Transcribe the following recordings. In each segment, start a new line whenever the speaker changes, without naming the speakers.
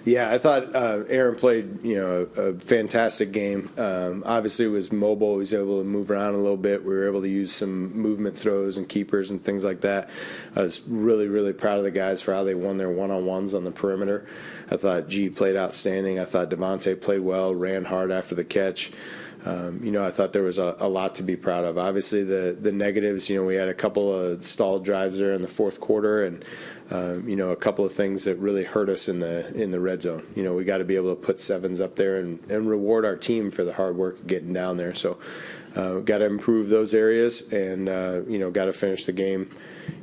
Yeah, I thought Aaron played, a fantastic game. Obviously, was mobile. He was able to move around a little bit. We were able to use some movement throws and keepers and things like that. I was really, really proud of the guys for how they won their one-on-ones on the perimeter. I thought G played outstanding. I thought Devontae played well, ran hard after the catch. I thought there was a lot to be proud of. Obviously, the negatives, we had a couple of stalled drives there in the fourth quarter, and a couple of things that really hurt us in the red zone. We got to be able to put sevens up there and reward our team for the hard work of getting down there. So, got to improve those areas, and got to finish the game,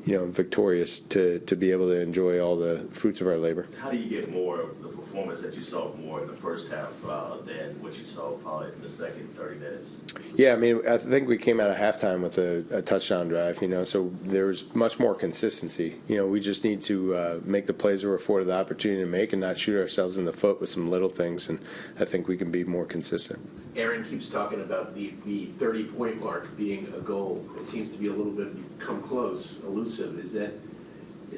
victorious to be able to enjoy all the fruits of our labor.
How do you get more of the performance that you saw more in the first half than what you saw probably in the second 30 minutes?
Yeah, I think we came out of halftime with a touchdown drive, so there was much more consistency. We just need to make the plays that we're afforded the opportunity to make and not shoot ourselves in the foot with some little things, and I think we can be more consistent.
Aaron keeps talking about the 30-point mark being a goal. It seems to be a little bit come close, elusive. Is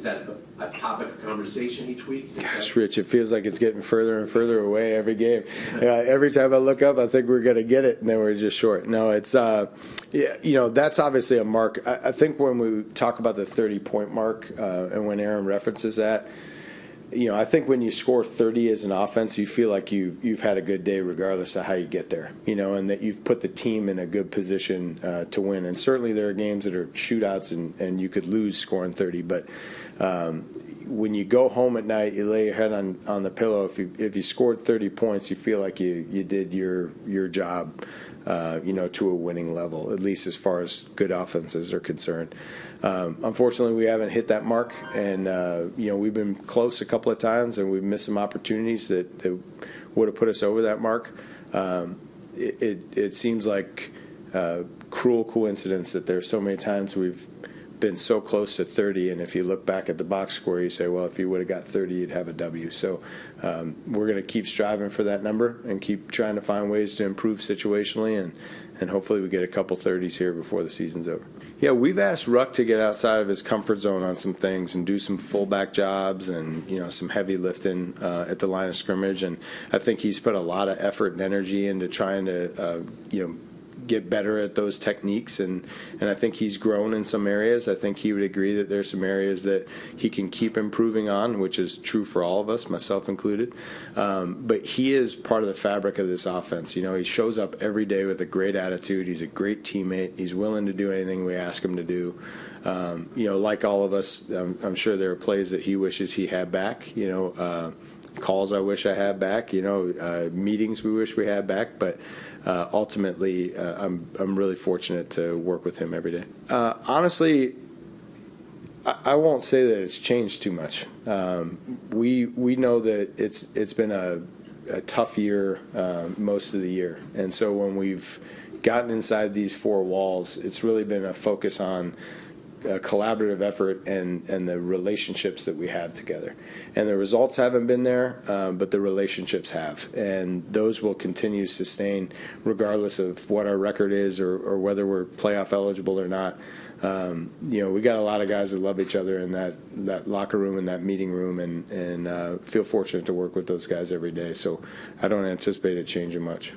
that a topic of conversation each week?
Gosh, Rich, it feels like it's getting further and further away every game. Every time I look up, I think we're going to get it, and then we're just short. No, it's that's obviously a mark. I think when we talk about the 30-point mark, and when Aaron references that, I think when you score 30 as an offense, you feel like you've had a good day regardless of how you get there, and that you've put the team in a good position to win. And certainly there are games that are shootouts and you could lose scoring 30. But when you go home at night, you lay your head on the pillow. If you scored 30 points, you feel like you did your job, to a winning level, at least as far as good offenses are concerned. Unfortunately, we haven't hit that mark, and we've been close a couple of times, and we've missed some opportunities that would have put us over that mark. It seems like cruel coincidence that there's so many times we've been so close to 30, and if you look back at the box score, you say, well, if you would have got 30, you'd have a W. So we're going to keep striving for that number and keep trying to find ways to improve situationally, and hopefully we get a couple 30s here before the season's over. Yeah, we've asked Ruck to get outside of his comfort zone on some things and do some fullback jobs and some heavy lifting at the line of scrimmage, and I think he's put a lot of effort and energy into trying to get better at those techniques, and I think he's grown in some areas. I think he would agree that there's some areas that he can keep improving on, which is true for all of us, myself included. But he is part of the fabric of this offense. He shows up every day with a great attitude. He's a great teammate. He's willing to do anything we ask him to do. Like all of us, I'm sure there are plays that he wishes he had back. Calls I wish I had back. Meetings we wish we had back. But ultimately, I'm really fortunate to work with him every day. Honestly, I won't say that it's changed too much. We know that it's been a tough year most of the year, and so when we've gotten inside these four walls, it's really been a focus on a collaborative effort and the relationships that we have together. And the results haven't been there, but the relationships have. And those will continue to sustain regardless of what our record is or whether we're playoff eligible or not. We got a lot of guys that love each other in that locker room and that meeting room, and feel fortunate to work with those guys every day. So I don't anticipate it changing much.